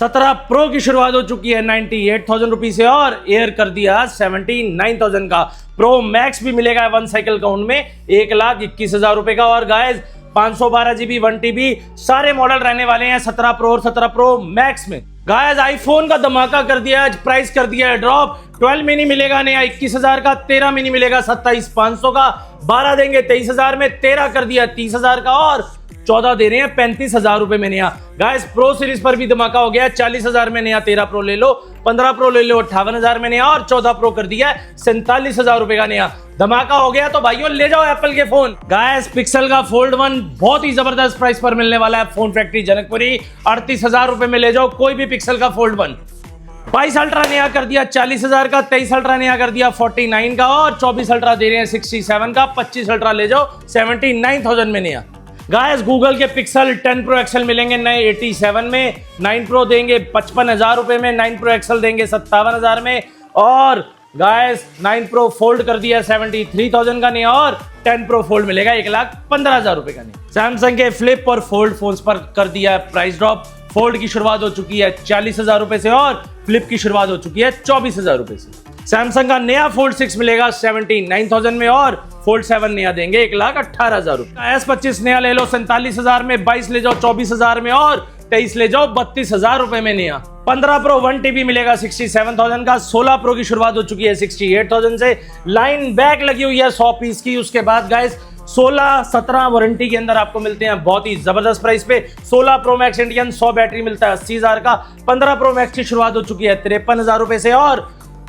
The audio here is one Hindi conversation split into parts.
17 प्रो की शुरुआत हो चुकी है 98,000 रुपीज से और एयर कर दिया 79,000 का। प्रो मैक्स भी मिलेगा 1 साइकिल काउंट में 1,21,000 रुपए का। और गाइस 512 GB 1 TB सारे मॉडल रहने वाले हैं 17 प्रो और 17 प्रो मैक्स में। गाइस आईफोन का धमाका कर दिया आज, प्राइस कर दिया है ड्रॉप। 12 मिनी मिलेगा नया 21,000 का, 13 मिनी मिलेगा 27,500 का, 12 देंगे 23,000 में, 13 कर दिया 30,000 का और 14 दे रहे हैं 35,000 रुपए में नया। गाइस प्रो सीरीज पर भी धमाका हो गया 40,000 में नया 13 प्रो ले लो, 15 प्रो ले लो 58,000 में नया और 14 प्रो कर दिया 47,000 रुपए का नया। धमाका हो गया तो भाइयों ले जाओ एप्पल के फोन। गाइस पिक्सल का फोल्ड 1 बहुत ही जबरदस्त प्राइस पर मिलने वाला है फोन फैक्ट्री जनकपुरी। 38,000 रुपए में ले जाओ कोई भी पिक्सल का फोल्ड 1। 22 अल्ट्रा नया कर दिया 40,000 का, 23 अल्ट्रा नया कर दिया 49 का और 24 अल्ट्रा दे रहे हैं 67 का, 25 अल्ट्रा ले जाओ 79,000 में नया। गाइस गूगल के पिक्सल 10 प्रो एक्सल मिलेंगे नए 87 में, 9 प्रो देंगे 55,000 रुपए में, 9 प्रो एक्सल देंगे 57,000 में और गाइस 9 प्रो फोल्ड कर दिया 73,000 का नया और 10 प्रो फोल्ड मिलेगा 1,15,000 रुपए का नया। सैमसंग के फ्लिप और फोल्ड फोन्स पर कर दिया प्राइस ड्रॉप। फोल्ड की शुरुआत हो चुकी है 40,000 रुपए से और फ्लिप की शुरुआत हो चुकी है 24,000 रुपए से। सैमसंग का नया फोल्ड 6 मिलेगा 79,000 में और फोल्ड 7 नया देंगे 1,18,000 रुपए। S25 नया ले लो 47,000 में, 22 ले जाओ 24,000 में और 23 ले जाओ 32,000 रुपए में नया। 15 प्रो 1 TB मिलेगा 67,000 का। 16 प्रो की शुरुआत हो चुकी है 68,000 से। लाइन बैक लगी हुई है 100 पीस की। उसके बाद गाइस 16-17 वारंटी के अंदर आपको मिलते हैं बहुत ही जबरदस्त प्राइस पे। 16 प्रो मैक्स इंडियन 100 बैटरी मिलता है 80,000 का। 15 प्रो मैक्स की शुरुआत हो चुकी है 53,000 रुपए से और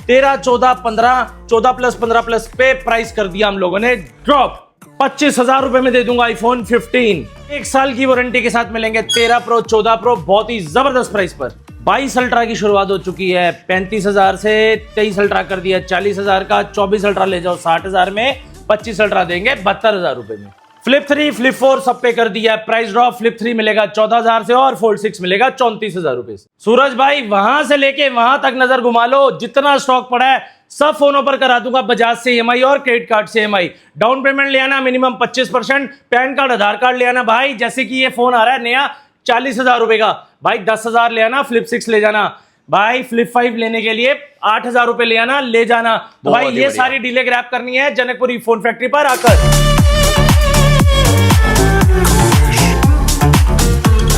13, 14, 15, 14 प्लस 15 प्लस पे प्राइस कर दिया हम लोगों ने ड्रॉप। 25,000 रुपए में दे दूंगा आईफोन 15। 1 साल की वारंटी के साथ मिलेंगे 13 प्रो 14 प्रो बहुत ही जबरदस्त प्राइस पर। 22 अल्ट्रा की शुरुआत हो चुकी है 35,000 से, 23 अल्ट्रा कर दिया 40,000 का, 24 अल्ट्रा ले जाओ 60,000 में, 25 अल्ट्रा देंगे 72,000 रुपए में। फ्लिप 3 फ्लिप 4 सब पे कर दिया प्राइस ड्रॉप। फ्लिप 3 मिलेगा 14,000 से और फोल्ड 6 मिलेगा 34,000 रुपए से। सूरज भाई वहां से लेके वहां तक नजर घुमा लो, जितना स्टॉक पड़ा है सब फोनों पर करा दूंगा बजाज से EMI और क्रेडिट कार्ड से EMI। डाउन पेमेंट ले आना मिनिमम 25%, पैन कार्ड आधार कार्ड ले आना भाई। जैसे कि ये फोन आ रहा है नया 40,000 रुपए का भाई, 10,000 ले आना, फ्लिप 6 ले जाना भाई। फ्लिप 5 लेने के लिए 8,000 रुपए ले आना ले जाना। तो भाई ये सारी डीले ग्रैब करनी है जनकपुरी फोन फैक्ट्री पर आकर।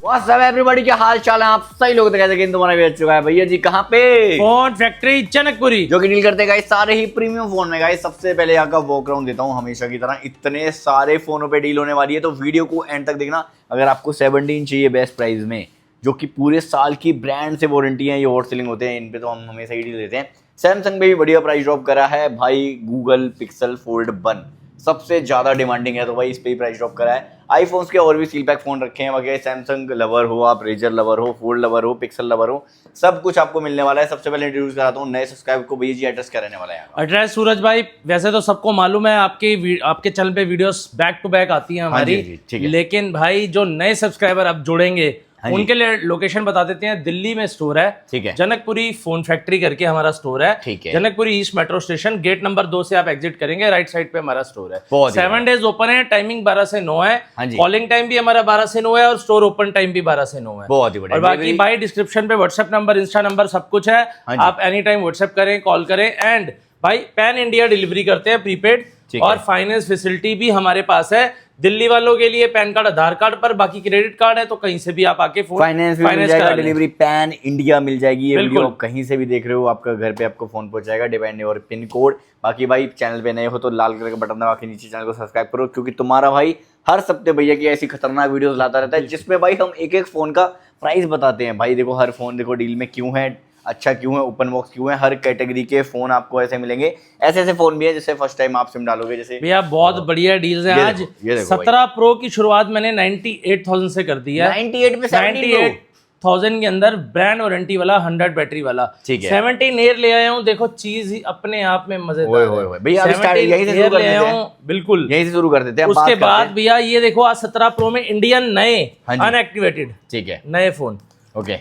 What's up everybody, क्या हाल चाल है? आप सही लोग दिखाई देंगे तुम्हारा भी चुका है भैया जी। कहाँ पे? फोन फैक्ट्री जनकपुरी, जो कि डील करते हैं सारे ही प्रीमियम फोन में। गाइस सबसे पहले यहाँ का वॉकअराउंड देता हूँ हमेशा की तरह। इतने सारे फोनों पे डील होने वाली है तो वीडियो को एंड तक देखना। अगर आपको 17 चाहिए बेस्ट प्राइस में, जो कि पूरे साल की ब्रांड से वारंटी है, ये हॉट सेलिंग होते हैं, इन पे तो हम हमेशा ही डील देते हैं। सैमसंग पे भी बढ़िया प्राइस ड्रॉप करा है भाई। गूगल पिक्सल फोल्ड 1 सबसे ज्यादा डिमांडिंग है तो भाई इस पे ही प्राइस ड्रॉप करा है। आईफोन्स के और भी सील पैक फोन रखे हैं वगैरह। सैमसंग लवर हो आप, रेजर लवर हो, फोल्ड लवर हो, पिक्सल लवर हो, सब कुछ आपको मिलने वाला है। सबसे पहले इंट्रोड्यूस कराता हूँ नए सब्सक्राइबर को। भैया जी एड्रेस क्या रहने वाला है? एड्रेस सूरज भाई वैसे तो सबको मालूम है, आपके चैनल पे वीडियोस बैक टू बैक आती हैं हमारी। ठीक है। लेकिन भाई जो नए सब्सक्राइबर अब जुड़ेंगे उनके लिए लोकेशन बता देते हैं। दिल्ली में स्टोर है, ठीक है। जनकपुरी फोन फैक्ट्री करके हमारा स्टोर है, ठीक है। Janakpuri east metro station gate number 2 से आप एग्जिट करेंगे, राइट साइड पे हमारा स्टोर है। 7 डेज ओपन है, टाइमिंग 12 से 9 है। कॉलिंग टाइम भी हमारा 12 से 9 है और स्टोर ओपन टाइम भी 12 से 9 है। बहुत ही बढ़िया। और बाकी भाई डिस्क्रिप्शन पे व्हाट्सएप नंबर, इंस्टा नंबर सब कुछ है। आप एनी टाइम व्हाट्सएप करें, कॉल करें। एंड भाई पैन इंडिया डिलीवरी करते हैं प्रीपेड और फाइनेंस फैसिलिटी भी हमारे पास है। दिल्ली वालों के लिए पैन कार्ड आधार कार्ड पर, बाकी क्रेडिट कार्ड है तो कहीं से भी आप आके फाइनेंस डिलीवरी पैन इंडिया मिल जाएगी। ये वीडियो कहीं से भी देख रहे हो, आपका घर पे आपको फोन पहुंचाएगा डिपेंड और पिन कोड। बाकी भाई चैनल पे नए हो तो लाल कलर का बटन दबा के नीचे चैनल को सब्सक्राइब करो, क्योंकि तुम्हारा भाई हर सप्ताह भैया की ऐसी खतरनाक वीडियोस लाता रहता है जिसमें भाई हम एक एक फोन का प्राइस बताते हैं। भाई देखो हर फोन देखो डील में क्यों है, अच्छा क्यों है, ओपन बॉक्स क्यों है, हर कैटेगरी के फोन आपको ऐसे मिलेंगे। ऐसे ऐसे फोन भी है जैसे फर्स्ट टाइम आप सिम डालोगे जैसे। भैया बहुत बढ़िया डील्स है आज। 17 प्रो की शुरुआत मैंने 98,000 से कर दी है। 98 में 98,000 के अंदर ब्रांड वारंटी वाला 100 बैटरी वाला। 17 एयर ले आया हूँ, देखो चीज ही अपने आप में मजेदार। भैया यहीं से शुरू कर देते हैं। बिल्कुल यहीं से शुरू कर देते हैं। उसके बाद भैया ये देखो आज 17 प्रो में इंडियन नए अनएक्टिवेटेड, ठीक है, नए फोन। ओके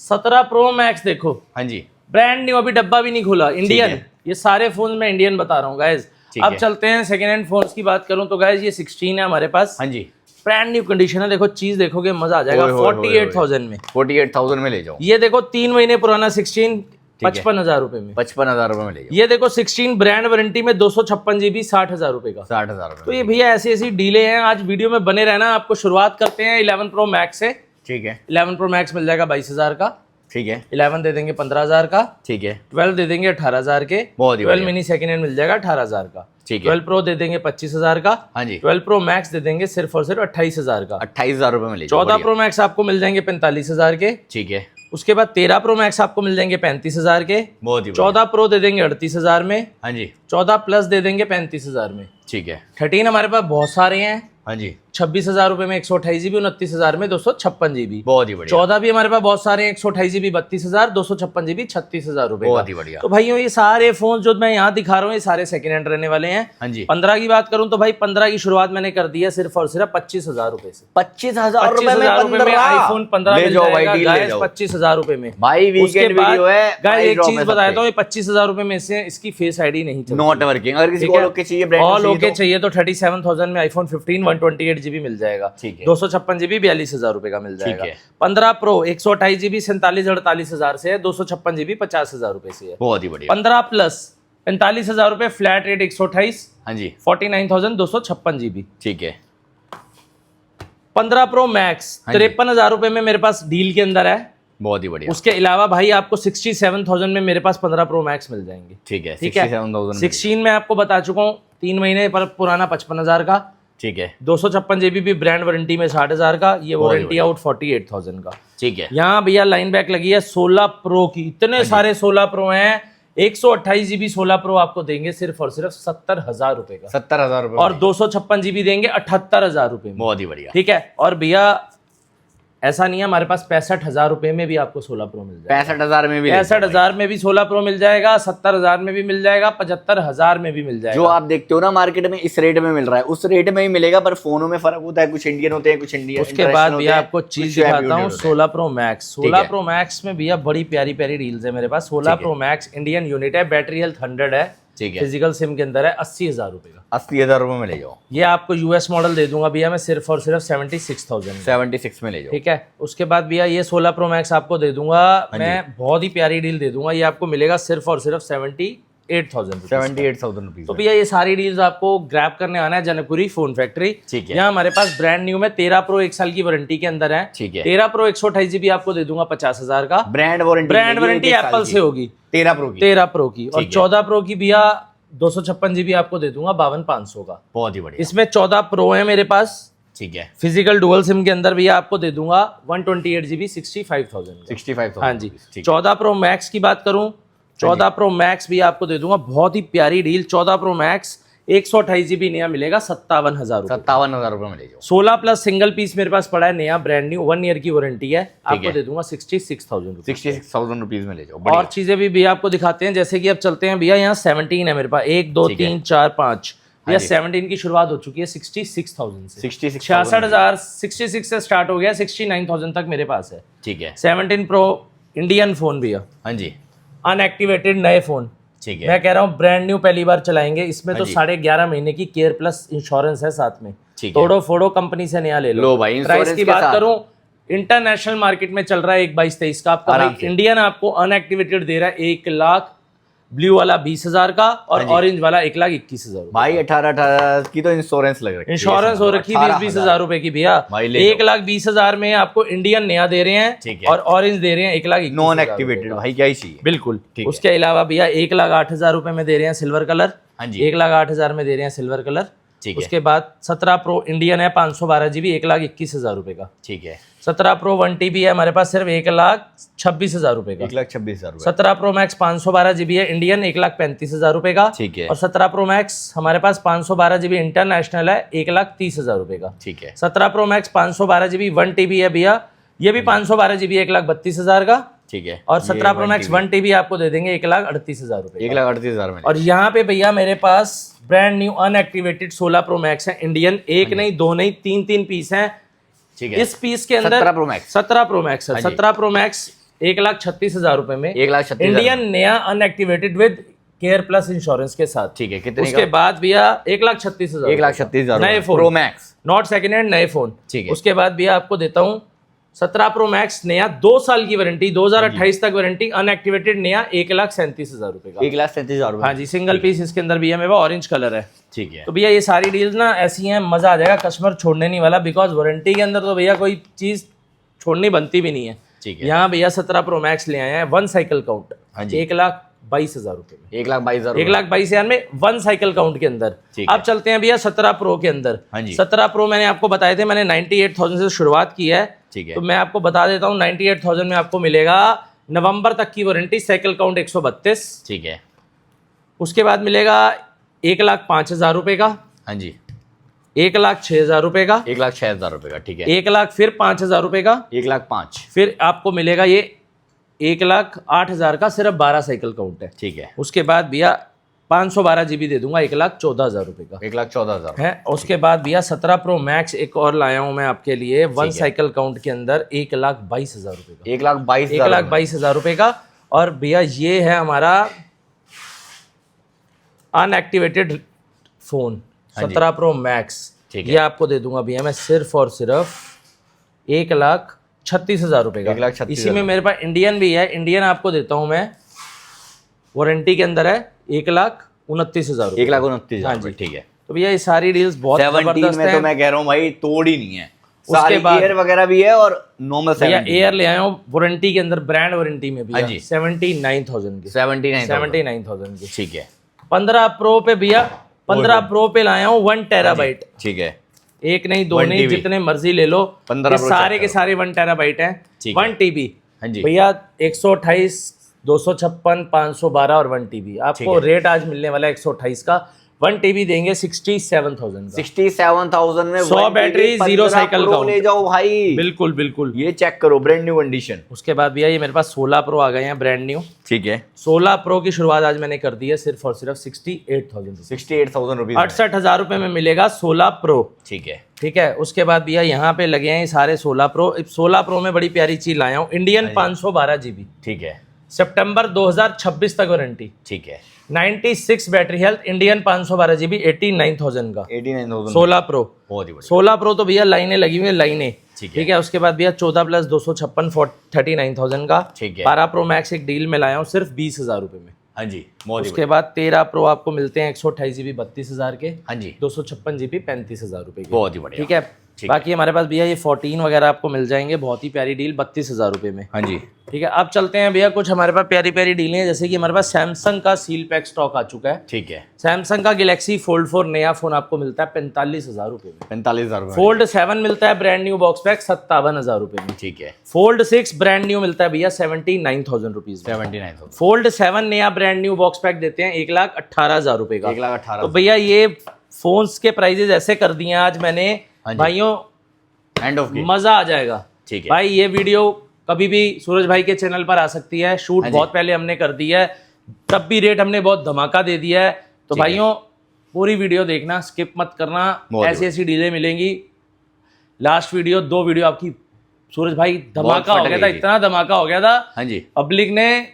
17 प्रो मैक्स देखो, हाँ जी, ब्रांड न्यू, अभी डब्बा भी नहीं खुला, इंडियन। ये सारे फोन में इंडियन बता रहा हूँ गाइज। अब चलते हैं सेकेंड हैंड फोन्स की बात करूं तो गाइज ये 16 है हमारे पास। हाँ जी, ब्रांड न्यू कंडीशन है, देखो चीज देखोगे मजा आ जाएगा। 48,000 में, 48,000 में ले जाओ। ये देखो 3 महीने पुराना 16 55,000 रुपए में, 55,000 रुपए में ले जाओ। ये देखो 16 ब्रांड वारंटी में 256 GB 60,000 रुपए का, 60,000 रुपए। तो ये भैया ऐसी ऐसी डीले हैं। आज वीडियो में बने रहना। आपको शुरुआत करते हैं 11 Pro Max से। ठीक है, 11 Pro Max मिल जाएगा 22,000 का, ठीक है, 11 दे देंगे 15,000 का, ठीक है, 12 दे देंगे 18,000 के, बहुत ही 12 मिनी सेकंड हैंड मिल जाएगा 18,000 का, ठीक है। 12 Pro दे देंगे 25,000 का, हाँ जी, 12 Pro Max दे देंगे सिर्फ और सिर्फ 28,000 का, 28,000 रुपए में ले जाओ। 14 Pro Max आपको मिल जाएंगे 45,000 के, ठीक है, उसके बाद 13 Pro Max आपको मिल जाएंगे 35,000 के, बहुत ही 14 Pro दे देंगे 38,000 में, हाँ जी, 14 Plus दे देंगे 35,000 में, ठीक है, 13 हमारे पास बहुत सारे हैं, हाँ जी, 26,000 रुपए में 128 GB, 29,000 में 256 GB, बहुत ही बढ़िया, 14 भी हमारे पास बहुत सारे हैं, 128 GB 32,000, 256 GB 36,000 रुपए बहुत का। ही बढ़िया। तो भाइयों ये सारे फोन जो मैं यहाँ दिखा रहा हूँ ये सारे सेकंड हैंड रहने वाले हैं। हाँ जी, 15 की बात करूं तो भाई 15 की शुरुआत मैंने कर दी है सिर्फ और सिर्फ 25,000 रुपए से। 25,000 रुपए में 25,000 रुपए में आईफोन 15 ले मिल जाओ भाई, जाएगा डील ले गाइस, जाओ 25,000 रुपए में। भाई। उसके वीकेंड बाद वीडियो है गाइस एक ड्रॉप चीज में बताता हूँ, 25,000 रुपए में से इसकी फेस आईडी नहीं चलती, नॉट वर्किंग। अगर किसी ठीक को है? ओके चाहिए, ब्रांड ऑल ओके चाहिए तो 37,000 में आईफोन 15 128 GB मिल जाएगा, ठीक है, 256 GB 42,000 रुपए का मिल जाएगा। है। 15 Pro 128 GB 47-48,000 से है, 256 GB 50,000 रुपए से है। बहुत ही बढ़िया। 15 Plus 45,000 रुपए फ्लैट रेट 128, हाँ जी, 49,256 GB। ठीक है, 15 Pro Max हाँ जी। 53,000 रुपए में मेरे पास डील के अंदर है। बहुत ही बढ़िया, उसके अलावा भाई आपको 67,000 में मेरे पास 15 Pro Max मिल जाएंगे, ठीक है, ठीक है। 67,000 में। 16 में आपको बता चुका हूँ 3 महीने पर पुराना 55,000 का, ठीक है, 256 GB भी ब्रांड वारंटी में 60,000 का, ये वारंटी आउट 48,000 का। ठीक है, यहाँ भैया लाइन बैक लगी है 16 Pro की, इतने सारे 16 Pro हैं। 128 GB 16 Pro आपको देंगे सिर्फ और सिर्फ 70,000 रुपए का, 70,000 रुपए और 256 GB देंगे 78,000 रुपए में। बहुत ही बढ़िया, ठीक है। और भैया ऐसा नहीं है, हमारे पास 65,000 रुपए में भी आपको 16 Pro मिल जाएगा, 65,000 में भी 65,000 में भी 16 Pro मिल जाएगा, 70,000 में भी मिल जाएगा, 75,000 में भी मिल जाएगा। जो आप देखते हो ना मार्केट में इस रेट में मिल रहा है, उस रेट में ही मिलेगा, पर फोनों में फर्क होता है, कुछ इंडियन होते हैं, कुछ इंडियन। उसके बाद भैया आपको चीज दिखाता हूँ 16 Pro Max। 16 Pro Max में भैया बड़ी प्यारी प्यारी डील्स है मेरे पास। 16 Pro Max इंडियन यूनिट है, बैटरी हेल्थ 100 है, ठीक है, फिजिकल सिम के अंदर है, 80,000 रुपए का। 80,000 रुपए में ले जाओ। ये आपको यूएस मॉडल दे दूंगा भैया मैं सिर्फ और सिर्फ 76,000 में। 76 में ले जाओ, ठीक है। उसके बाद भैया ये 16 Pro Max आपको दे दूंगा मैं, बहुत ही प्यारी डील दे दूंगा। ये आपको मिलेगा सिर्फ और सिर्फ 78,000 रुपीज। 78,000 रुपीज। तो भैया ये सारी डील्स आपको ग्रैब करने आना है जनकपुरी फोन फैक्ट्री। ठीक है। यहाँ हमारे पास ब्रांड न्यू में 13 Pro 1 साल की वारंटी के अंदर है। ठीक है। 13 Pro 128 GB आपको दे दूंगा 50,000 का। ब्रांड वारंटी एप्पल से होगी 13 Pro की। 13 Pro की। और 14 Pro की भैया 256 GB आपको दे दूंगा 52,500 का। बहुत ही बढ़िया। इसमें 14 Pro है मेरे पास, ठीक है, फिजिकल डुअल सिम के अंदर भैया आपको दे दूंगा 128 GB 65,000 का। 65,000। हाँ जी। 14 Pro Max की बात करूं, 14 Pro Max भी आपको दे दूंगा, बहुत ही प्यारी डील। 14 Pro Max 128 GB नया मिलेगा 57,000 रुपए। 57,000 रुपए में ले जाओ। 16 प्लस सिंगल पीस मेरे पास पड़ा है नया ब्रांड न्यू, 1 ईयर की वारंटी है, आपको दे दूंगा 66,000 रुपए। 66,000 रुपीज में ले जाओ। और चीजें भी भैया आपको दिखाते हैं, जैसे कि अब चलते हैं भैया, यहाँ 17 है मेरे पास, 1 2 3 4 5 भैया 17 की शुरुआत हो चुकी है 66,000 से। 66,000 66 से स्टार्ट हो गया, 69,000 तक मेरे पास है। ठीक है। 17 Pro इंडियन फोन भैया, हाँ जी, अनएक्टिवेटेड नए फोन। ठीक है। मैं कह रहा हूँ ब्रांड न्यू पहली बार चलाएंगे, इसमें तो जी। 11.5 महीने की केयर प्लस इंश्योरेंस है साथ में। ठीक है। तोड़ो फोड़ो कंपनी से नया ले लो भाई, प्राइस इंश्योरेंस की के बात साथ। करूं, इंटरनेशनल मार्केट में चल रहा है 1,22,23 का आपको आराम भाई, से। इंडियन आपको अनएक्टिवेटेड दे रहा है 1 लाख, ब्लू वाला 20,000 का, और ऑरेंज वाला 1,21,000 भाई 18 की तो इंश्योरेंस लग रही है। इंश्योरेंस हो रखी 20,000 रुपए की भैया। भाई ले 1,20,000 में आपको इंडियन नया दे रहे हैं, ठीक है। और ऑरेंज दे रहे हैं 1,21,000 नॉन एक्टिवेटेड भाई, क्या ही चाहिए। बिल्कुल। ठीक है। उसके अलावा भैया 1,08,000 रुपए में दे रहे हैं सिल्वर कलर। हाँ जी। 1,08,000 में दे रहे हैं सिल्वर कलर। ठीक है। उसके बाद 17 Pro इंडियन है 512 GB 1,21,000 रुपए का। ठीक है। 17 Pro 1 TB है हमारे पास सिर्फ 1,26,000 रुपए का। 1,26,000 रुपए। 17 Pro Max 512 GB है इंडियन 1,35,000 रुपए का। ठीक है। और 17 Pro Max हमारे पास 512 GB इंटरनेशनल है 1,30,000 रुपए का। ठीक है। 17 Pro Max 512 GB 1 TB है भैया, ये भी 512 GB 1,32,000 का। ठीक है। और 17 Pro Max 1 TB आपको दे देंगे 1,38,000 रुपए। 1,38,000 में। और यहाँ पे भैया मेरे पास brand new unactivated 16 Pro Max है इंडियन, एक नहीं दो नहीं 3 पीस हैं। ठीक है। इस पीस के अंदर 17 Pro Max। 17 Pro Max है। 17 Pro Max 1,36,000 रुपए में 1,36,000 इंडियन नया unactivated with care plus insurance के साथ। ठीक है, कितने उसके बाद भैया 1,36,000, 1,36,000 नए phone, pro max, not second hand, नए फोन। ठीक है। उसके बाद भैया आपको देता हूँ 17 प्रो मैक्स नया, 2 साल की वारंटी, 2028 तक वारंटी, अनएक्टिवेटेड नया, 1,37,000 रुपए का। 1,37,000 हाँ जी, सिंगल पीस इसके अंदर भैया मेरे पास ऑरेंज कलर है। ठीक है। तो भैया ये सारी डील्स ना ऐसी हैं, मजा आ जाएगा, कस्टमर छोड़ने नहीं वाला, बिकॉज वारंटी के अंदर तो भैया कोई चीज छोड़नी बनती भी नहीं है। ठीक है। यहाँ भैया 17 प्रो मैक्स ले आए हैं, 1 साइकिल काउंट, हाँ जी। 1,22,000 रुपए में, 1,22,000, 1,22,000 में 1 साइकिल काउंट के अंदर। ठीक है। अब चलते हैं भैया 17 प्रो के अंदर। हाँ जी। 17 प्रो मैंने आपको बताए थे, मैंने 98,000 से शुरुआत की है। ठीक है। तो मैं आपको बता देता हूँ 98,000 में आपको मिलेगा नवंबर तक की वारंटी, साइकिल काउंट 132। ठीक है। उसके बाद मिलेगा 1,05,000 रुपए का, हाँ जी, 1,06,000 रुपए का, 1,06,000 रुपए का। ठीक है। 1,00,000 फिर 5,000 रुपए का, 1,05,000। फिर आपको मिलेगा ये 1,08,000 का, सिर्फ 12 साइकिल काउंट है। ठीक है। उसके बाद भैया 512 GB दे दूंगा, 1,14,000 रुपए का 1,14,000 है। उसके बाद भैया 17 प्रो मैक्स एक और लाया हूं मैं आपके लिए, 1 है। साइकिल काउंट के अंदर, 1,22,000 रुपए का, 1,22,000, 1,22,000 रुपए का। और भैया ये है हमारा अनएक्टिवेटेड फोन, हाँ जी। 17 प्रो मैक्स। ठीक है। ये आपको दे दूंगा भैया मैं सिर्फ और सिर्फ 1,36,000 रुपए का। 1,36,000। इसी में मेरे पास इंडियन भी है, इंडियन आपको देता हूं मैं, वारंटी के अंदर है, 1,29,000 रुपए। 1,29,000। हाँ जी। ठीक है। तो भैया ये सारी डील्स बहुत 17 जबरदस्त में है। तो मैं कह रहा हूँ भाई तोड़ ही नहीं है, उसके सारी बाद- एयर वगैरह भी है और नॉर्मल भैया 17 एयर ले आया हूँ वारंटी के अंदर, ब्रांड वारंटी में भी हाँ जी। 79,000 की, 79,000 की। ठीक है। 15 प्रो पे भैया, 15 प्रो पे लाया हूँ 1 टेराबाइट, ठीक है। एक नहीं दो 1 नहीं, TB, जितने मर्जी ले लो, 15 ये Pro सारे check के करो। सारे 1 टेराबाइट हैं, ठीक है। 1 TB हाँ जी। भैया 128, 256, 512 और 1 TB आपको ठीक है। रेट आज मिलने वाला है 128 का। 1 TB देंगे 67,000 का, 67,000 में 100 बैटरी, 0 साइकिल काउंट। ले जाओ भाई, बिल्कुल बिल्कुल। ये चेक करो, ब्रांड न्यू कंडीशन। उसके बाद भैया ये मेरे पास 16 प्रो आ गए हैं, ब्रांड न्यू। ठीक है। 16 प्रो की शुरुआत आज मैंने कर दी है सिर्फ और सिर्फ 68,000 रुपये, 68,000 रुपीज। 68,000 रुपये में मिलेगा 16 प्रो। ठीक है। ठीक है। उसके बाद भैया यहाँ पे लगे हैं ये सारे 16 प्रो। 16 प्रो में बड़ी प्यारी चीज लाया हूँ, इंडियन 512 GB, ठीक है। सितंबर 2026 तक वारंटी, ठीक है। 96 बैटरी हेल्थ, इंडियन 512 GB, 89,000 का, 89,000। 16 प्रो। बहुत ही बढ़िया। 16 प्रो तो भैया लाइनें लगी हुई है, लाइनें। ठीक ठीक है। उसके बाद भैया 14 प्लस 256 39,000 का। ठीक है। 12 प्रो मैक्स एक डील में लाया हूँ सिर्फ 20,000 रुपये में। हाँ जी, बहुत ही उसके बाद 13 प्रो आपको मिलते हैं 128 GB 32,000 के, बढ़िया। हाँ जी, 256 GB 35,000 रुपये के। बहुत ही बढ़िया। ठीक है। ठीक बाकी हमारे पास भैया ये 14 वगैरह आपको मिल जाएंगे, बहुत ही प्यारी डील 32,000 रुपये में। हाँ जी। ठीक है। अब चलते हैं भैया, कुछ हमारे पास प्यारी प्यारी डीलें हैं, जैसे कि हमारे पास सैमसंग का सील पैक स्टॉक आ चुका है। ठीक है। सैमसंग का गैलेक्सी फोल्ड 4 नया फोन आपको मिलता है 45,000 रुपये में। 45,000 रुपये। फोल्ड 7 मिलता है ब्रांड न्यू बॉक्स पैक 57,000 रुपये में। ठीक है। फोल्ड 6 ब्रांड न्यू मिलता है भैया 79,000 रुपीज में। 79,000। फोल्ड 7 नया ब्रांड न्यू बॉक्स पैक देते हैं 1,18,000 रुपए का। 1,18,000। तो भैया ये फोन्स के प्राइजेस ऐसे कर दिए हैं आज मैंने, हाँ जी। भाइयों एंड ऑफ की। मजा आ जाएगा। ठीक है। भाई ये वीडियो कभी भी सूरज भाई के चैनल पर आ सकती है, शूट हाँ जी। बहुत पहले हमने कर दिया है, तब भी रेट हमने बहुत धमाका दे दिया है। तो ठीक है। भाइयों पूरी वीडियो देखना, स्किप मत करना, बहुत ऐसी ऐसी डीलें मिलेंगी। लास्ट वीडियो 2 वीडियो आपकी सूरज भाई धमाका हो फट गया था, गई थी। इतना धमाका हो गया था, हाँ जी। पब्लिक ने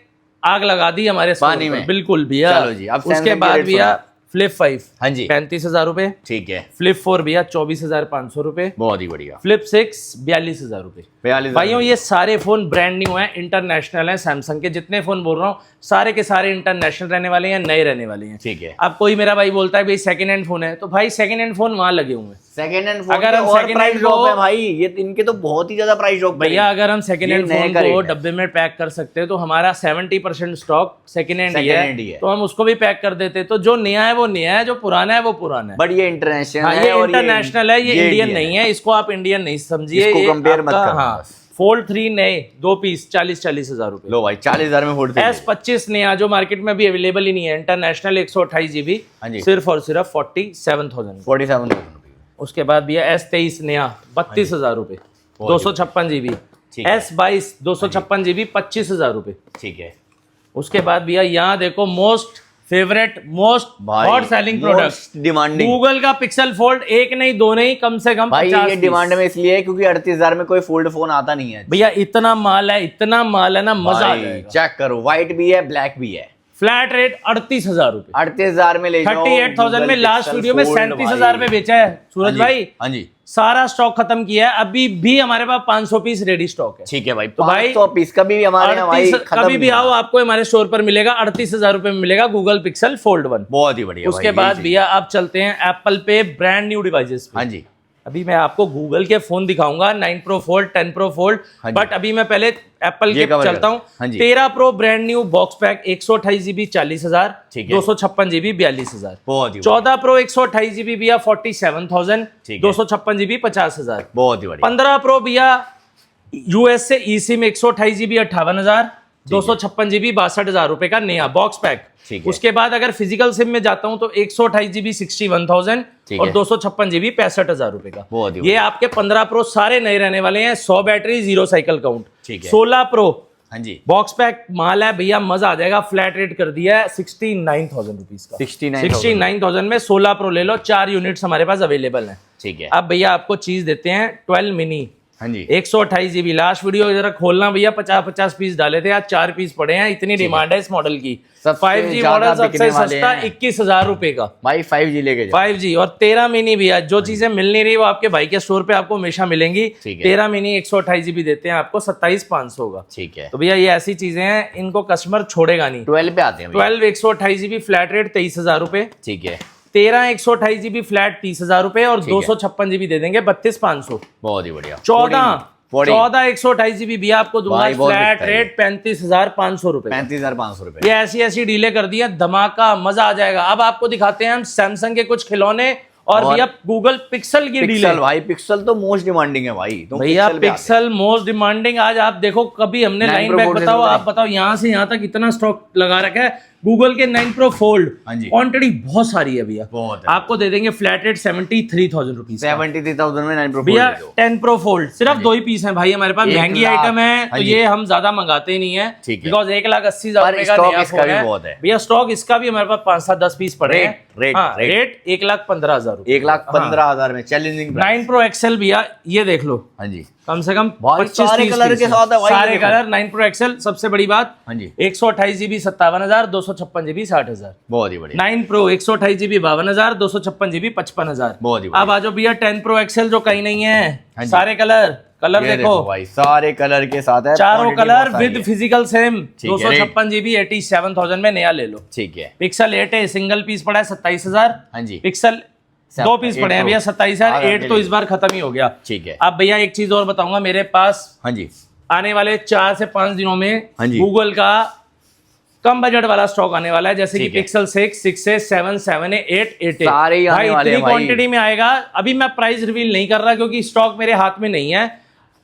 आग लगा दी हमारे पानी स्टोर पर। में। बिल्कुल भैया। चलो जी, अब उसके Samsung के बाद रेट भैया सुनो। फ्लिप 5 हाँ जी। 35,000 रुपए, ठीक है। फ्लिप 4 भैया 24,500 रुपए, बहुत ही बढ़िया। फ्लिप 6 42,000 रुपए। 42,000। भाइयों ये सारे फोन ब्रांड न्यू हैं, इंटरनेशनल हैं। सैमसंग के जितने फोन बोल रहा हूँ सारे के सारे इंटरनेशनल रहने वाले हैं, नए रहने वाले हैं। ठीक है। अब कोई मेरा भाई बोलता है भाई सेकंड हैंड फोन है, तो भाई सेकंड हैंड फोन वहां लगे हुए हैं। सेकंड हैंड फोन अगर हम और second प्राइस hand ड्रॉप को- है भाई, ये इनके तो बहुत ही ज्यादा प्राइस ड्रॉप भैया अगर हम सेकंड ये हैंड नए फोन का को रेट है। डब्बे में पैक कर सकते हैं, तो हमारा 70% stock second hand Second hand ही ही है। है, तो हम उसको भी पैक कर देते। तो जो नया है वो नया है, जो पुराना है वो पुराना है। बट ये इंटरनेशनल हाँ, है ये और इंटरनेशनल है, ये इंडियन नहीं है, इसको आप इंडियन नहीं समझिए। इसको ये compare मत आपका- करना हाँ, बस। फोल्ड 3 नए 2 पीस 40,000 रुपए। लो भाई 40,000 में फोड़ दे। S25 नया जो मार्केट में भी अवेलेबल ही नहीं है, इंटरनेशनल 128 GB, हाँ जी। सिर्फ और सिर्फ 47,000। 47,000 रुपये। उसके बाद भैया S23 नया 32,000 रुपए, बहुत 256 GB। ठीक है। S22 256 GB 25,000 रुपए। ठीक है उसके बाद भैया यहाँ देखो मोस्ट फेवरेट, मोस्ट भाई, hot selling product, most demanding। Google का पिक्सल फोल्ड, एक नहीं दो नहीं, कम से कम भाई 50 ये पीस। डिमांड में इसलिए है क्योंकि 38,000 में कोई फोल्ड फोन आता नहीं है। भैया इतना माल है ना, मजा आ जाएगा। चेक करो, व्हाइट भी है, ब्लैक भी है। फ्लैट रेट 38,000 रुपए, 38,000 में ले जाओ। 38,000 में। लास्ट वीडियो में 37,000 में बेचा है सूरज भाई। हाँ जी, सारा स्टॉक खत्म किया है, अभी भी हमारे पास 500 पीस रेडी स्टॉक है। ठीक है भाई, तो भाई 500 पीस कभी भी हमारे भाई खत्म कभी भी नहीं आओ, आपको हमारे स्टोर पर मिलेगा 38,000 रुपए में मिलेगा गूगल पिक्सल फोल्ड 1। बहुत ही बढ़िया। उसके भाई, बाद भैया आप चलते हैं एप्पल पे ब्रांड न्यू डिवाइसेस पे। हाँ जी, अभी मैं आपको गूगल के फोन दिखाऊंगा 9 प्रो फोल्ड, 10 प्रो फोल्ड, हाँ जी। बट अभी मैं पहले एप्पल ये के cover चलता कर। हूँ। हाँ जी। 13 pro brand new box pack 128 GB 40,000, ठीक है। 256 जीबी 42,000। बहुत ही 14 प्रो 128 जीबी भैया 47,000, ठीक है। 256 जीबी 50,000। बहुत ही बढ़िया। 15 प्रो भैया यूएस से ई सिम 128 जीबी 58,000, 256 जीबी 62,000 रुपए का नया बॉक्स पैक। ठीक है। उसके बाद अगर फिजिकल सिम में जाता हूं तो 128 जीबी 61,000 ठीक और है। 256 जीबी 65,000 रुपए का। बहुत ही ये आपके 15 प्रो सारे नए रहने वाले हैं, 100 बैटरी 0 साइकिल काउंट। ठीक है। 16 प्रो हाँ जी, बॉक्स पैक माल है भैया, मजा आ जाएगा। फ्लैट रेट कर दिया है 69,000 रुपीज का। 69,000 में 16 प्रो ले लो, 4 यूनिट्स हमारे पास अवेलेबल हैं। ठीक है। अब भैया आपको चीज देते हैं 12 मिनी हाँ जी, 128 जीबी। लास्ट वीडियो जरा खोलना भैया, 50-50 पीस डाले थे, आज 4 पीस पड़े हैं। इतनी डिमांड है इस मॉडल की। सबसे 5G ज्यादा मॉडल सबसे बिकने वाले सस्ता हैं। 21,000 रुपए का भाई 5G लेके जाओ। 5G। और 13 मिनी भैया, जो चीजें मिल नहीं रही वो आपके भाई के स्टोर पे आपको हमेशा मिलेंगी। ठीक है। 13 मिनी 128 जीबी देते हैं आपको 27,500 का। ठीक है। तो भैया ये ऐसी चीजें हैं, इनको कस्टमर छोड़ेगा नहीं। 12 पे आते हैं भैया। 12 128 जीबी फ्लैट रेट 23,000 रुपए। ठीक है। 13 128 जीबी फ्लैट 30,000 रुपए और ठीक है। 256 जीबी दे देंगे 32,500। बहुत ही बढ़िया। 14 14 128 जीबी भी आपको दूंगा भाई बहुत फ्लैट बिकता है रेट 35,500 रुपए। 35,500 रुपए। ये ऐसी ऐसी डीले कर दी है, धमाका मजा आ जाएगा। अब आपको दिखाते हैं हम सैमसंग के कुछ खिलौने और भैया गूगल पिक्सल की डीले। पिक्सल भाई, पिक्सल तो मोस्ट डिमांडिंग है भाई। तुम भैया पिक्सल पे आते पिक्सल मोस्ट डिमांडिंग। आज आप देखो, कभी हमने 9 लाइन Pro बैक Fold से बताओ, शुरू आप बताओ यहाँ से यहाँ तक इतना स्टॉक लगा रखा है। गूगल के 9 प्रो फोल्ड हाँ जी। क्वांटिटी बहुत सारी है भैया। बहुत है। आपको दे देंगे फ्लैट रेट 73,000 रुपीज। 73,000 में 9 Pro भैया Fold ले लो। 10 प्रो फोल्ड सिर्फ 2 ही पीस हैं भाई हमारे पास। 1 महंगी लाख। आइटम है हाँ तो जी। ये हम ज्यादा मंगाते ही नहीं है, ठीक है। बिकॉज 1,80,000 पर रुपए का स्टॉक नया इसका फोन भी है बहुत है। भैया। स्टॉक इसका भी हमारे पास 5-7-10 पीस पड़े हैं। रेट रेट 1,15,000 रुपए। 1,15,000 में चैलेंजिंग। 9 प्रो एक्सएल भैया, ये देख लो, हाँ जी, कम से कम भाई 25-30 सारे कलर पीस के हैं। साथ है भाई, सारे ये देखो। Colour 9 pro XL. सबसे बड़ी बात, हाँ जी, 128 जीबी 57,000, 256 जीबी 60,000। बहुत ही बढ़िया। 9 प्रो 128 जीबी 52,000, 256 जीबी 55,000। बहुत ही अब आ जाओ भैया 10 प्रो एक्सएल जो कहीं नहीं है। हाँ जी। सारे कलर ये देखो भाई, सारे कलर के साथ है। चारों quantity कलर बहुत सारी विद है। Physical same. ठीक है, 256 जीबी 87,000 में नया ले लो। ठीक है। पिक्सल 8 है, सिंगल पीस पड़ा है 27,000। हाँ जी, पिक्सल 2 पीस 8 पड़े हैं Pro। भैया 27,000। हाँ, 8 तो इस बार खत्म ही हो गया। ठीक है। अब भैया एक चीज और बताऊंगा, मेरे पास हाँ जी, आने वाले 4 से 5 दिनों में हाँ जी। गूगल का कम बजट वाला स्टॉक आने वाला है, जैसे कि ठीक है। Pixel 6, 6A, 7, 7A, 8, 8A। सारे ही आने वाले हैं भाई। क्वांटिटी में आएगा। अभी मैं प्राइस रिवील नहीं कर रहा क्योंकि स्टॉक मेरे हाथ में नहीं है।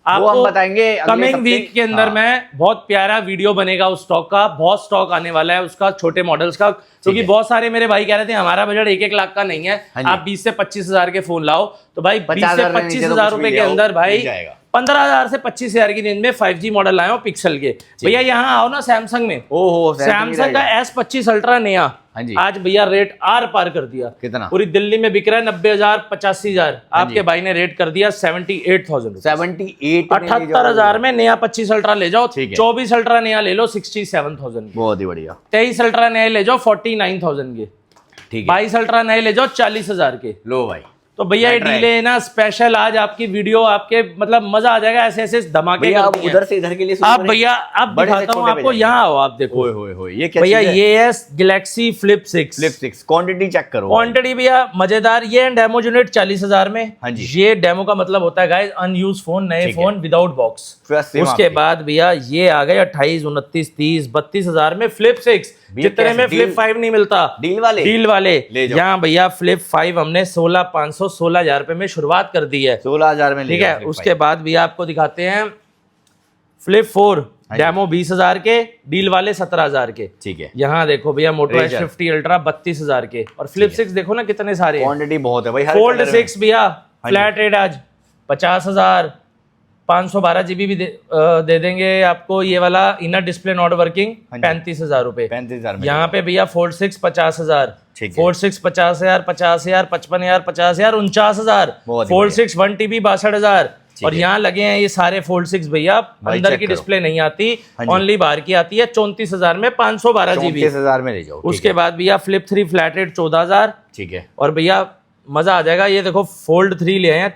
वो हम आपको बताएंगे अगले कमिंग हफ्ते। वीक के अंदर हाँ। में बहुत प्यारा वीडियो बनेगा उस स्टॉक का। बहुत स्टॉक आने वाला है उसका, छोटे मॉडल्स का, क्योंकि है। बहुत सारे मेरे भाई कह रहे थे हमारा बजट 1-1 लाख का नहीं है, हाँ जी। आप 20 से 25,000 के फोन लाओ। तो भाई 20 से 50,000 से 25,000 कुछ रुपए भी के ले आओ, अंदर भाई मिल जाएगा। 15,000 से 25,000 की रेंज में 5G मॉडल आए हो पिक्सल के। भैया यहाँ आओ ना सैमसंग में, ओहो, सैमसंग का S25 अल्ट्रा नया हाँ जी। आज भैया रेट आर पार कर दिया। कितना? पूरी दिल्ली में बिक रहा है 90,000 85,000, आपके भाई ने रेट कर दिया 78,000। 78 78,000 में नया 25 अल्ट्रा ले जाओ। ठीक है। 24 अल्ट्रा नया ले लो 67,000 की। बहुत ही बढ़िया। 23 अल्ट्रा नए ले जाओ 49,000 के। ठीक है, 22 अल्ट्रा नए ले जाओ 40,000 के। लो भाई। तो भैया ये Right, right. डीले है ना स्पेशल, आज आपकी वीडियो आपके मतलब मजा आ जाएगा। ऐसे ऐसे धमाके भैया कर आप दिए हैं। उधर से इधर के लिए शुरू आप करें। भैया अब बड़े से दिखाता हूँ छोटे पे आपको, जाएंगे। यहाँ आओ आप देखो। ओए होए होए, ये क्या भैया चीज़ है? ये है Galaxy Flip 6। Flip 6 quantity check करो। क्वांटिटी भैया मजेदार। ये डेमो यूनिट 40,000 में। हाँ जी। ये डेमो का मतलब होता है गाइस अनयूज फोन, नए ठीक है। Phone without box. First SIM उसके आपकी। बाद भैया ये आ गए 28, 29, 30, 32,000 में फ्लिप 6, भैया जितने कैसे में फ्लिप डील- 5 नहीं मिलता। डील वाले डील वाले ले जाओ। यहाँ भैया फ्लिप 5 हमने 16,500 16,000 रुपए में शुरुआत कर दी है। 16,000 में ले ठीक जाओ है। Flip उसके 5। बाद भैया आपको दिखाते हैं फ्लिप 4 हाँ जी। डेमो 20,000 के, डील वाले 17,000 के। ठीक है, यहाँ देखो भैया मोटो Razer। S50 अल्ट्रा 32,000 के। और फ्लिप 6 देखो ना कितने सारे हैं। क्वांटिटी बहुत है भाई। हर फोल्ड color में। 6 भैया जी। फ्लैट रेट आज 50,000, 512 जीबी भी दे देंगे आपको। ये वाला इनर डिस्प्ले नॉट वर्किंग हाँ जी। 35,000 रुपए। 35,000 में। यहाँ पे भैया फोल्ड 6 50,000, ठीक है। फोल्ड 6 50,000, 50,000, 55,000, 50,000, 49,000, बहुत ही फोल्ड बढ़िया। 6 1 TB 62,000, और यहाँ लगे हैं ये सारे फोल्ड 6 भैया, अंदर की डिस्प्ले नहीं आती, ओनली बाहर की आती है। 34,000 में 512 GB, 34,000 में ले जाओ। उसके बाद भैया फ्लिप 3 फ्लैट रेट 14,000। ठीक है। और भैया मजा आ जाएगा, ये देखो फोल्ड 3 ले आए हैं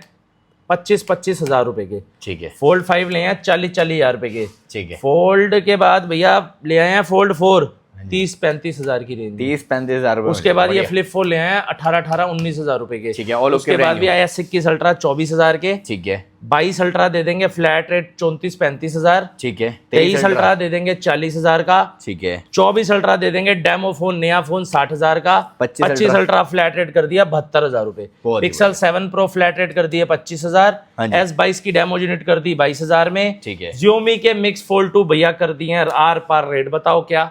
25,000 रुपए के। ठीक है। फोल्ड 5 ले आए हैं 40,000 रुपए के। ठीक है। फोल्ड के बाद भैया ले आए हैं फोल्ड 4 30-35,000 की रेंज, 30-35,000 रुपए। उसके बाद ये फ्लिप 4 ले आए हैं 18-19,000 रुपए के। ठीक है। और उसके बाद भी आया 21 अल्ट्रा 24,000 के। ठीक है। 22 अल्ट्रा दे देंगे फ्लैट रेट 34-35,000। ठीक है। 23 अल्ट्रा दे देंगे 40,000 का। ठीक है। 24 अल्ट्रा दे देंगे डेमो फोन, नया फोन 60,000 का। 25 अल्ट्रा फ्लैट रेट कर दिया 72,000 रुपए। पिक्सल 7 प्रो फ्लैट रेट कर दिए 25,000। S22 की डेमो यूनिट कर दी 22,000 में। ठीक है। Xiaomi के मिक्स फोल्ड 2 भैया कर दिए आर पार रेट, बताओ क्या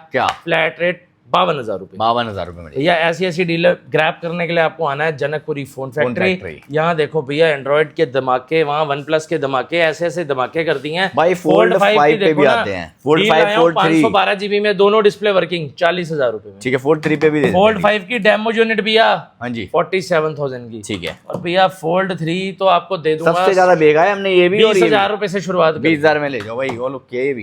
फ्लैट रेट 52,000 रुपए। 52,000 रुपए में भैया ऐसी डीलर ग्रैब करने के लिए आपको आना है जनकपुरी फोन फैक्ट्री। यहाँ देखो भैया एंड्रॉइड के धमाके, वहाँ वन प्लस के धमाके, ऐसे धमाके कर दिए हैं भाई। फोल्ड 5 पे भी आते हैं। फोल्ड 5 फोल्ड 3 512 GB में दोनों डिस्प्ले वर्किंग 40,000 रुपए में। ठीक है। फोल्ड 3 पे भी फोल्ड 5 की डेमो यूनिट भैया 47,000 की। ठीक है। और भैया फोल्ड 3 तो आपको दे दूंगा, सबसे ज्यादा बेगा है हमने ये भी 20,000 रुपए से शुरुआत, 20,000 में ले जाओ भाई।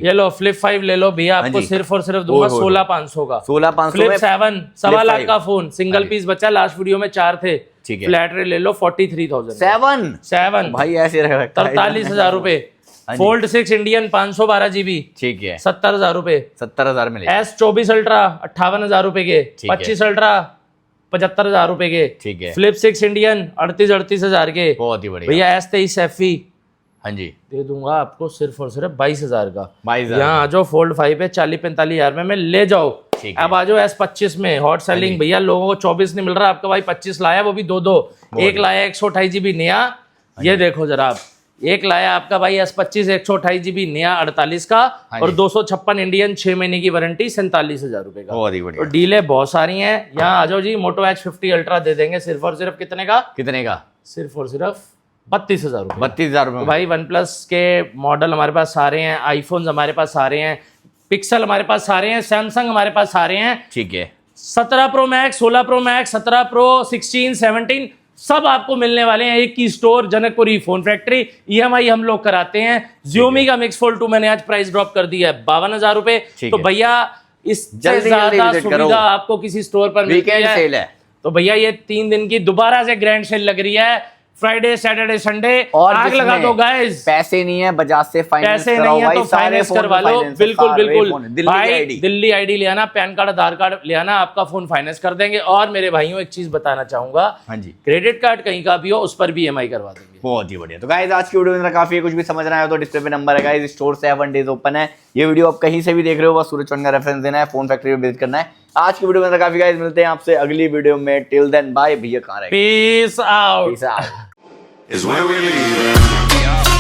ये लो फ्लिप 5 ले लो भैया, आपको सिर्फ और सिर्फ दूंगा 16,500 का। 16,500 फ्लिप 7 सवा लाख का फोन, सिंगल पीस बचा, लास्ट वीडियो में 4 थे। ठीक है। फ्लैट रेट ले लो 43,000। 7 भाई ऐसे 43,000 रुपए। Fold 6 Indian 512 GB। ठीक है। 70,000 रुपए। 70,000 में S24 अल्ट्रा 58,000 रुपए के। 25 अल्ट्रा 75,000 रुपए के। ठीक है। फ्लिप 6 इंडियन 38,000 के। बहुत ही बढ़िया भैया। S23 FE हाँ जी दे दूंगा आपको सिर्फ और सिर्फ 22,000 का। 22,000 यहाँ आ जाओ फोल्ड 5 पे 40-45,000 में ले जाओ। अब आ जाओ S25 में हॉट सेलिंग भैया, लोगों को 24 नहीं मिल रहा, आपका भाई 25 लाया, वो भी दो। एक लाया 128 GB नया, ये देखो जरा आप, एक लाया आपका भाई S25 128 GB नया 48 का, और 256 इंडियन 6 महीने की वारंटी 47,000 रुपए का। और डीले बहुत सारी हैं। यहाँ आ जाओ जी, मोटो H50 अल्ट्रा दे देंगे सिर्फ और सिर्फ कितने का सिर्फ और सिर्फ 32,000 रुपए। 32,000 रुपए भाई। वन प्लस के मॉडल हमारे पास सारे हैं, आईफोन हमारे पास सारे हैं, पिक्सल हमारे पास सारे हैं, सैमसंग हमारे पास सारे हैं। ठीक है। 17 pro max, 16 pro max, 17 pro, 16, 17 सब आपको मिलने वाले हैं। एक ही store Janakpuri phone factory. EMI हम लोग कराते हैं। Xiaomi का मिक्स फोल्ड 2 मैंने आज प्राइस ड्रॉप कर दिया है 52,000 रुपए। तो भैया इससे ज्यादा सुविधा आपको किसी स्टोर पर मिलती है। तो भैया ये 3 दिन की दोबारा से ग्रैंड सेल लग रही है, फ्राइडे सैटरडे संडे, और आग लगा दो गाइस। पैसे नहीं है बजाज से फाइनेंस, पैसे नहीं है तो फाइनेंस करवा लो। बिल्कुल भाई, दिल्ली आईडी ले आना, पैन कार्ड आधार कार्ड ले आना, आपका फोन फाइनेंस कर देंगे। और मेरे भाइयों एक चीज बताना चाहूंगा, हाँ जी, क्रेडिट कार्ड कहीं का भी हो उस पर भी EMI करवा देंगे। बहुत ही बढ़िया। तो गाइस आज की वीडियो में काफी कुछ भी समझ रहा है तो डिस्प्ले पे नंबर है गाइस, स्टोर 7 डेज ओपन है। ये वीडियो आप कहीं से भी देख रहे हो, बस सूरज चौहान का रेफरेंस देना है, फोन फैक्ट्री में विजिट करना है। आज की वीडियो में काफी गाइस, मिलते हैं आपसे अगली वीडियो में। टिल देन बाय भैया, कहां रहे? Peace out. is where we leave.